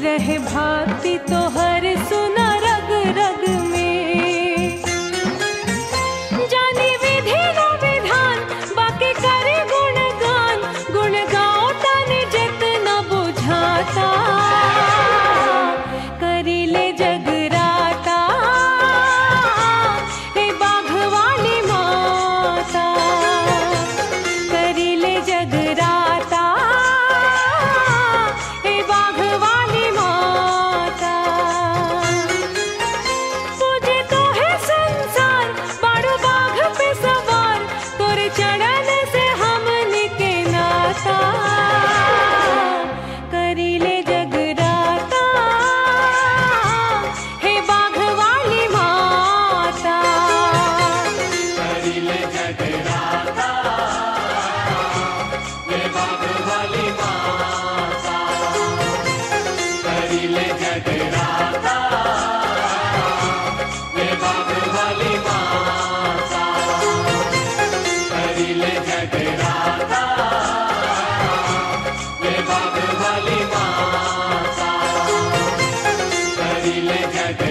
रहे भक्ति तो हर सुना रग रग में। जानी विधि न विधान बाकी करे गुणगान, गुण गाओ तने जितना बुझाता। करी ले जगराता हे बाघ वाली माता, करी ले जगराता हे बाघ वाली माता। पूजे तो है संसार बाड़ू बाघ पे सवार, तोरे चरण से हमनी के नाता। करी ले जगराता हे बाघ वाली माता, करी ले जगराता हे बाघ वाली माता, करी ले जगराता हे बाघ वाली माता। करीले जगराता ये बाग वाली माता करीले जगराता